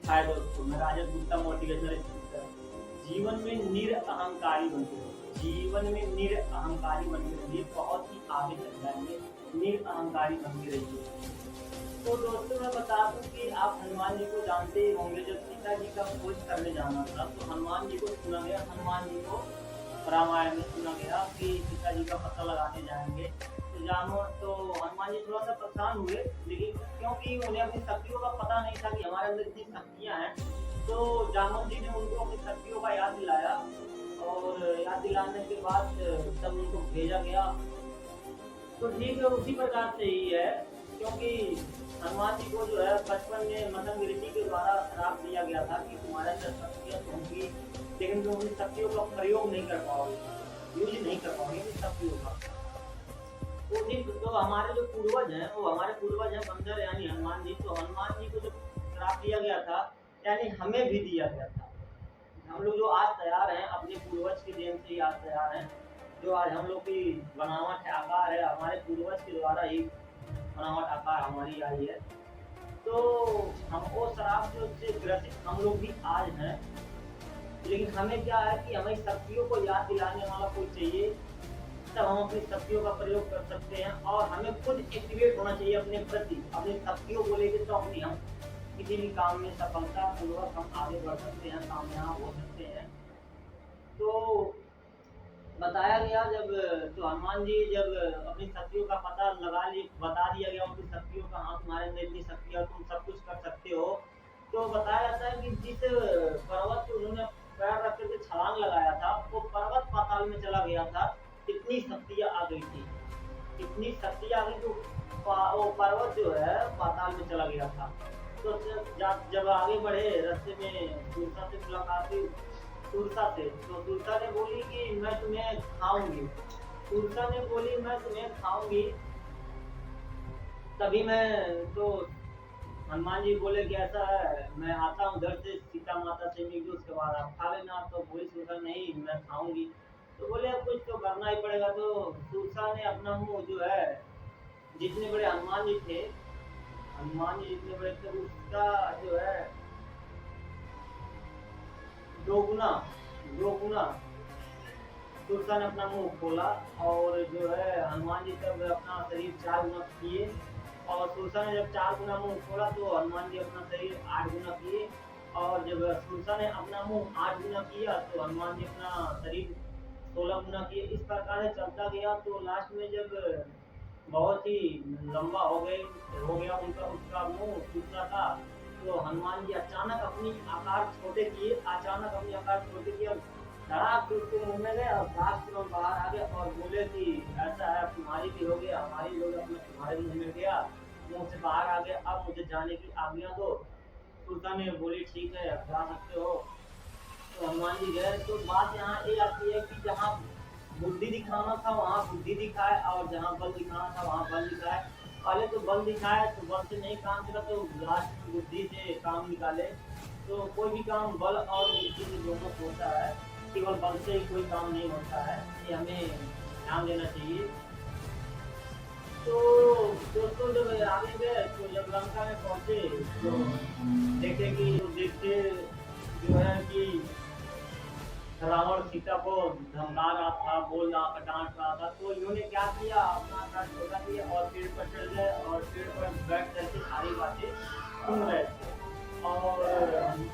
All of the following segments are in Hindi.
हाय दोस्तों, मैं राजेश गुप्ता मोटिवेशनल स्पीकर। जीवन में निरअहंकारी बनते रहिए। जीवन में निरअहंकारी बनते रहिए, बहुत ही आगे तक जाएंगे। निरअहंकारी बनते रहिए। तो दोस्तों, मैं बता दूं कि आप हनुमान जी को जानते ही होंगे। जब सीता जी का खोज करने जाना था तो हनुमान जी को चुना गया। हनुमान जी को रामायण में चुना गया कि सीता जी का पता लगाने जाएंगे। तो जानो तो हनुमान जी थोड़ा सा परेशान हुए, लेकिन क्योंकि उन्हें अपनी शक्तियों का पता नहीं था कि हमारे अंदर इतनी शक्तियां हैं। तो जामवंत जी ने उनको अपनी शक्तियों का याद दिलाया, और याद दिलाने के बाद तब उनको भेजा गया। तो ठीक है, उसी प्रकार से ही है, क्योंकि हनुमान जी को जो है बचपन में मतंग ऋषि के द्वारा श्राप दिया गया था कि तुम्हारे अंदर शक्तियाँ तो होंगी, लेकिन तुम उन शक्तियों का प्रयोग नहीं कर पाओगे, यूज नहीं कर पाओगे इन शक्तियों का। तो ठीक, तो हमारे जो पूर्वज हैं, वो हमारे पूर्वज हैं बंदर यानी हनुमान जी। तो हनुमान जी को जो श्राप दिया गया था, यानी हमें भी दिया गया था। हम लोग जो आज तैयार हैं, अपने पूर्वज की देन से ही आज तैयार हैं। जो आज हम लोग की बनावट है, आकार है, हमारे पूर्वज के द्वारा ही बनावट आकार हमारी आई है। तो हम वो शराब से ग्रसित हम लोग भी आज हैं। लेकिन हमें क्या है कि हमें शक्तियों को याद दिलाने वाला कोई चाहिए, तब हम अपनी शक्तियों का प्रयोग कर सकते हैं। और हमें खुद एक्टिवेट होना चाहिए अपने प्रति, अपनी शक्तियों को लेकर, तो अपनी हम किसी भी काम में सफलतापूर्वक हम आगे बढ़ सकते हैं, कामयाब हो सकते हैं। तो बताया गया जब, तो हनुमान जी जब अपनी शक्तियों का पता लगा लिए, बता दिया गया उनकी शक्तियों का, हाँ तुम्हारे अंदर इतनी शक्ति है, तुम सब कुछ कर सकते हो। तो बताया जाता है कि जिस पर्वत पे उन्होंने पैर रख करके छलांग लगाया था, वो पर्वत पाताल में चला गया था। इतनी शक्तियाँ आ गई थी, इतनी शक्ति आ गई, तो वो पर्वत जो है पाताल में चला गया था। तो जब आगे बढ़े, रास्ते में दूसरा से मुलाकात हुई, तुरसा से। तो तुरसा ने बोली कि मैं तुम्हें खाऊंगी। तुरसा ने बोली मैं तुम्हें खाऊंगी। तभी मैं तो हनुमान जी बोले कि ऐसा है, मैं आता हूँ उधर से सीता माता से मिल के, उसके बाद आप खा लेना। तो बोली तुरसा नहीं, मैं खाऊंगी। तो बोले अब कुछ तो करना ही पड़ेगा। तो तुरसा ने अपना मुंह जो है, जितने बड़े हनुमान जी थे, हनुमान जी जितने बड़े थे, उसका जो है दोगुना दोगुना तुरसा ने अपना मुंह खोला। और जो है हनुमान जी तब अपना शरीर 4 गुना किए। और तुरसा ने जब 4 गुना मुंह खोला, तो हनुमान जी अपना शरीर 8 गुना किए। और जब तुरसा ने अपना मुंह 8 गुना किया, तो हनुमान जी अपना शरीर 16 गुना किए। इस प्रकार से चलता गया। तो लास्ट में जब बहुत ही लंबा हो गया उनका उसका मुंह तुरसा का, तो हनुमान जी अचानक अपनी आकार छोटे किए, अचानक अपनी आकार छोटे किए, धड़ाक से उसके मुंह में गए और लास्ट में बाहर आ गए और बोले कि ऐसा है, तुम्हारी भी हो गया, हमारी भी हो गया, अपना तुम्हारे मुंह में गया, मुंह से बाहर आ गया, अब मुझे जाने की आज्ञा दो। तुरसा ने बोली ठीक है, अब जा सकते हो। तो हनुमान जी गए। तो बात यहाँ ये आती है कि जहाँ बुद्धि दिखाना था वहाँ बुद्धि दिखाए, और जहाँ बल दिखाना था वहाँ बल दिखाए। पहले तो बल दिखाए, तो बल से नहीं काम चला, तो लास्ट में बुद्धि से काम निकाले। तो कोई भी काम बल और बुद्धि से दोनों से होता है, केवल बल से ही कोई काम नहीं होता है, ये हमें ध्यान देना चाहिए। तो दोस्तों जब आगे गए, तो जब लंका में पहुंचे, तो देखते जो है कि रावण सीता को धमका रहा था, बोल रहा था, डांट रहा था। तो इन्होंने क्या किया, अपना आकार छोटा किया और पेड़ पर चढ़ गए, और पेड़ पर बैठ करके सारी बातें सुन रहे थे। और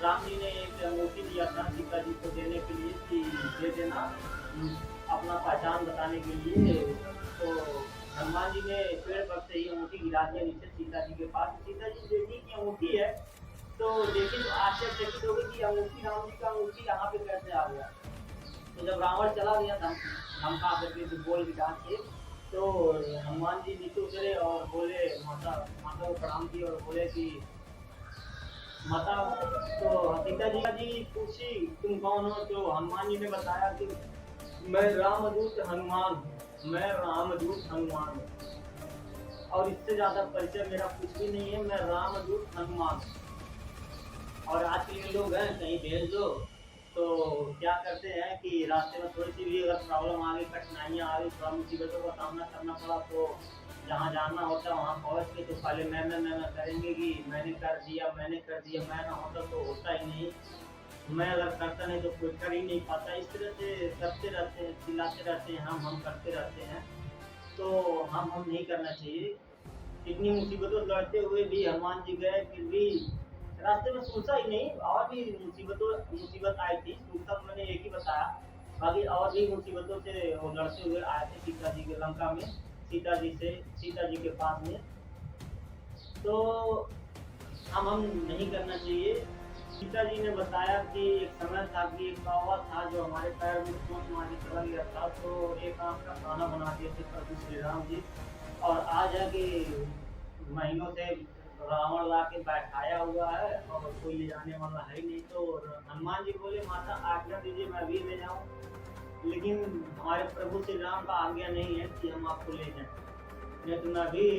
राम जी ने एक अंगूठी दिया था सीता जी को देने के लिए कि दे देना, अपना पहचान बताने के लिए। तो हनुमान जी ने पेड़ पर से ही अंगूठी गिरा दिया नीचे सीता जी के पास। सीता जी देखी कि अंगूठी है, तो देखी तो आश्चर्यचकित हो गई कि अंगूठी, राम जी का अंगूठी यहाँ पे कैसे आ गया। तो जब रावण चला गया धमका करके, जो बोल के डांट के, तो हनुमान जी नीचे उतरे और बोले, माता माता को प्रणाम किए और बोले कि माता। तो सीता जी पूछी तुम कौन हो। तो हनुमान जी ने बताया कि मैं रामदूत हनुमान हूँ, मैं रामदूत हनुमान हूँ, और इससे ज्यादा परिचय मेरा कुछ भी नहीं है, मैं रामदूत हनुमान हूँ। और आज के लोग हैं, कहीं भेज दो तो क्या करते हैं कि रास्ते में थोड़ी सी भी अगर प्रॉब्लम आ गई, कठिनाइयाँ आ गई, थोड़ा मुसीबतों का सामना करना पड़ा, तो जहाँ जाना होता है वहाँ पहुँच के तो पहले मैं करेंगे कि मैंने कर दिया, मैं ना होता तो होता ही नहीं। मैं अगर करता नहीं तो कोई कर ही नहीं पाता। इस तरह से करते रहते हैं, चिल्लाते रहते हैं, हम करते रहते हैं। तो हम नहीं करना चाहिए। इतनी मुसीबतों से लड़ते हुए भी हनुमान जी गए, फिर भी रास्ते में सूझा ही नहीं। और भी मुसीबत आई थी, सूझा तो मैंने एक ही बताया। बाकी और भी मुसीबतों से वो लड़ते हुए आए थे सीता जी के लंका में, सीता जी के पास में। तो हम नहीं करना चाहिए। सीता जी ने बताया कि एक समय था कि एक कौवा था जो हमारे पैर में चोट मार के चला गया था, तो एक आँख का खाना बना दिए थे प्रभु श्री राम जी। और आज है कि महीनों से रावण ला के बैठाया हुआ है और कोई ले जाने वाला है ही नहीं। तो हनुमान जी बोले, माता आज्ञा दीजिए मैं भी ले जाऊं, लेकिन हमारे प्रभु श्री राम का आज्ञा नहीं है कि हम आपको ले जाएं, नहीं तो मैं भी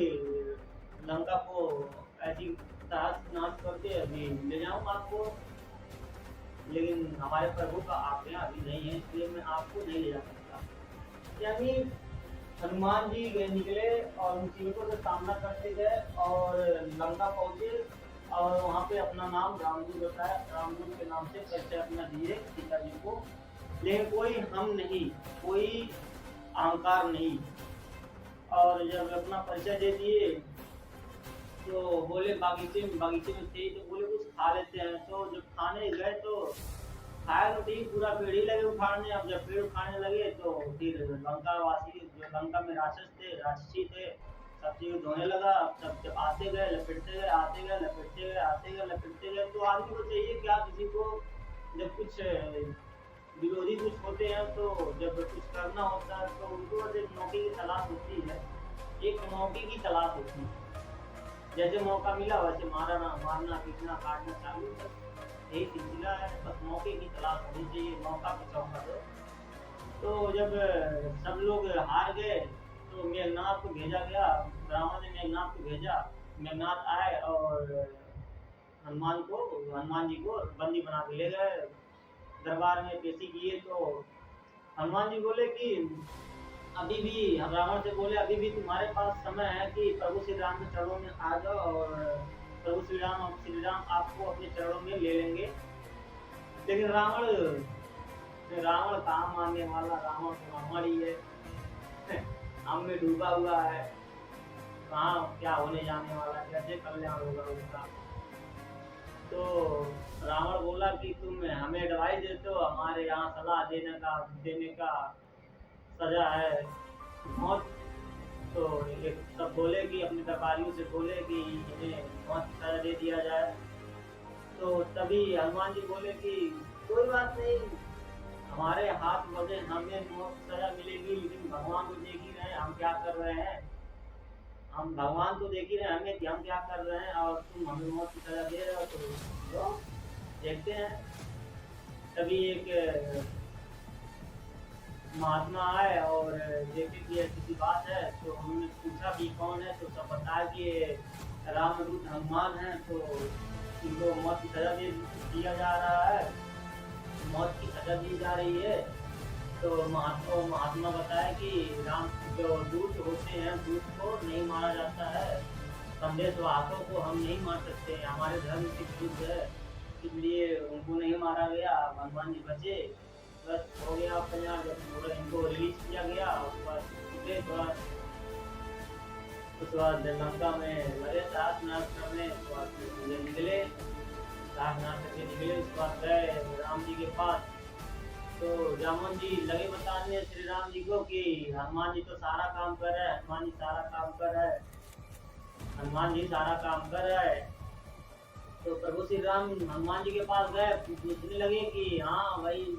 लंका को ऐसी तहस नहस करके अभी ले जाऊं आपको। लेकिन हमारे प्रभु का आज्ञा अभी नहीं है, इसलिए मैं आपको नहीं ले जा सकता। यानी हनुमान जी निकले और मुसीबतों से सामना करते गए और लंका पहुंचे और वहाँ पे अपना नाम रामदूत बताया, रामदूत के नाम से परिचय अपना दिए सीता जी को। लेकिन कोई हम नहीं, कोई अहंकार नहीं। और जब अपना परिचय दे दिए तो बोले बगीचे में थे तो बोले कुछ खा लेते हैं। तो जब खाने गए तो खाया तो ठीक, पूरा पेड़ ही लगे उखाड़ने। अब जब पेड़ उखाड़ने लगे तो फिर लंका वासी जो लंका में राक्षसी थे, सब चीज धोने लगा। सब जब आते गए लपेटते गए, आते गए लपेटते गए, आते गए लपेटते गए। तो आदमी को चाहिए क्या, किसी को जब कुछ विरोधी कुछ होते हैं तो जब कुछ करना होता है तो उनको एक मौके की तलाश होती है, एक मौके की तलाश होती है। जैसे मौका मिला वैसे मारना पीटना काटना चालू, यही सिलसिला है। बस मौके की तलाश होनी चाहिए, मौका पे चौका दो। तो जब सब लोग हार गए तो मेघनाथ को भेजा गया, ब्राह्मण ने मेघनाथ को भेजा। मेघनाथ आए और हनुमान जी को बंदी बना के ले गए, दरबार में पेशी किए। तो हनुमान जी बोले कि अभी भी, हम रावण से बोले अभी भी तुम्हारे पास समय है कि प्रभु श्री राम के चरणों में आ जाओ और प्रभु श्री राम आपको अपने चरणों में ले लेंगे। लेकिन रावण कहाँ मानने वाला, रावण तो रावण ही है, हम में डूबा हुआ है। कहाँ क्या होने जाने वाला, कैसे कल्याण होगा उसका। तो रावण बोला कि तुम हमें एडवाइस देते हो, हमारे यहाँ सलाह देने का सजा है मौत। तो ये सब बोले कि अपने व्यापारियों से बोले कि इन्हें मौत की सजा दे दिया जाए। तो तभी हनुमान जी बोले कि कोई बात नहीं, हमारे हाथ बजे हमें मौत की सजा मिलेगी, लेकिन भगवान तो देख ही रहे हैं हम क्या कर रहे हैं। हम भगवान तो देख ही रहे हैं हमें कि हम क्या कर रहे हैं, और तुम हमें मौत की सजा दे रहे हो तो देखते हैं। तभी एक महात्मा आए और देखे कि ऐसी सी बात है। तो उन्होंने पूछा कि कौन है, तो सब बताया कि रामदूत हनुमान है, तो इनको मौत की सजा दिया जा रहा है, मौत की सजा दी जा रही है। तो महात्मा बताया कि राम जो दूत होते हैं, दूत को नहीं मारा जाता है, संदेशवाहकों को हम नहीं मार सकते, हमारे धर्म की विरुद्ध है, इसलिए उनको नहीं मारा गया, हनुमान जी बचे। बस हो गया कल्याण। जब पूरा इनको रिलीज किया गया उसके बाद लंका में लगे साथ नाथ करने, उसके बाद निकले साथ नाथ करके निकले। उसके बाद गए राम जी के पास। तो जामुन जी लगे बताने श्री राम जी को कि हनुमान जी तो सारा काम कर रहे हैं, हनुमान जी सारा काम कर रहे हैं, हनुमान जी सारा काम कर रहे हैं। तो प्रभु श्री राम हनुमान जी के पास गए, पूछने लगे कि हाँ भाई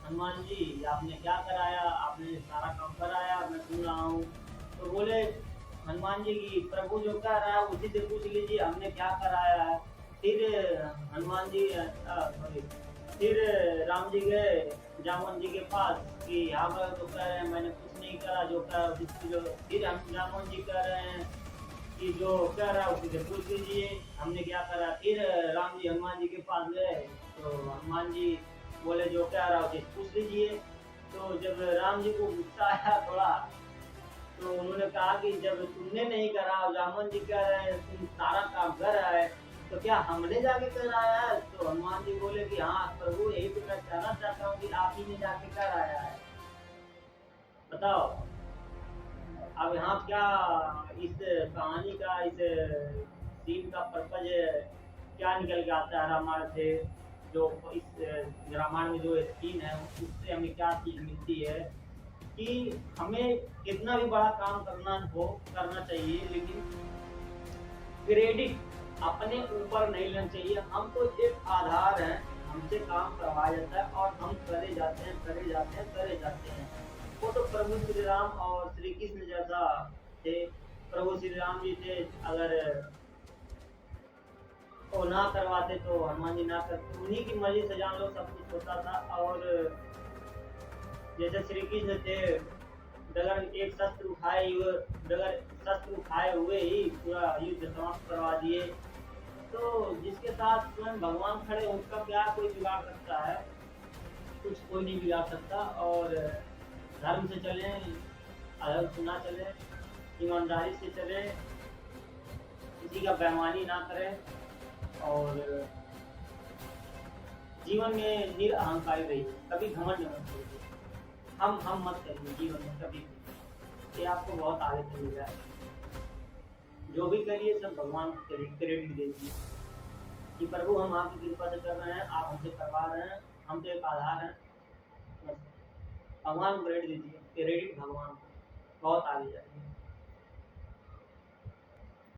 हनुमान जी आपने क्या कराया, आपने सारा काम कराया, मैं सुन रहा हूँ। तो बोले हनुमान जी की प्रभु जो कह रहा है उसी से पूछ लीजिए हमने क्या कराया है। फिर हनुमान जी सॉरी फिर राम जी गए जामुन जी के पास कि यहाँ पर तो कह रहे हैं मैंने कुछ नहीं करा, जो फिर हम जामुन जी कह रहे हैं कि जो कह रहा है उसी से पूछ लीजिए हमने क्या करा। फिर राम जी हनुमान जी के पास गए तो हनुमान जी बोले जो कह रहा है उसे पूछ लीजिए। तो जब राम जी को गुस्सा आया थोड़ा, तो उन्होंने कहा कि जब तुमने नहीं करा और जामन जी कह रहे हैं तुम सारा काम कर रहा है तो क्या हमने जाके कराया है? तो हनुमान जी बोले कि हाँ प्रभु, यही तो मैं कहना चाहता हूँ कि आप ही ने जाके कराया है। बताओ अब यहाँ क्या इस कहानी का, इस सीन का पर्पज क्या निकल के आता है रामायण से? जो इस रामायण में जो सीन है उससे हमें क्या सीख मिलती है कि हमें कितना भी बड़ा काम करना चाहिए, लेकिन क्रेडिट अपने ऊपर नहीं लेना चाहिए। हम तो एक आधार हैं, हमसे काम करवाया जाता है और हम करे जाते हैं, करे जाते हैं, करे जाते हैं। वो तो प्रभु श्री राम और श्री कृष्ण जैसा थे। प्रभु श्री राम जी थे, अगर वो ना करवाते तो हनुमान जी ना करते, उन्हीं की मर्जी से जान लो सब कुछ होता था। और जैसे श्री कृष्ण थे, डगर एक शस्त्र उठाए हुए ही पूरा युद्ध समाप्त करवा दिए। तो जिसके साथ स्वयं भगवान खड़े उनका क्या कोई बिगाड़ सकता है? कुछ कोई नहीं बिगाड़ सकता। और धर्म से चलें, अधर्म से ना चलें, ईमानदारी से चलें, किसी का बेईमानी ना करें और जीवन में निरअहंकारी रहिए, कभी घमंड मत करिए। हम मत करिए जीवन में कभी भी, ये आपको बहुत आगे चलेगा। जो भी करिए सब भगवान को क्रेडिट दीजिए कि प्रभु हम आपकी कृपा से कर रहे हैं, आप हमसे करवा रहे हैं, हम तो एक आधार हैं। बस भगवान को क्रेडिट दीजिए, क्रेडिट भगवान को, बहुत आगे जाएंगे।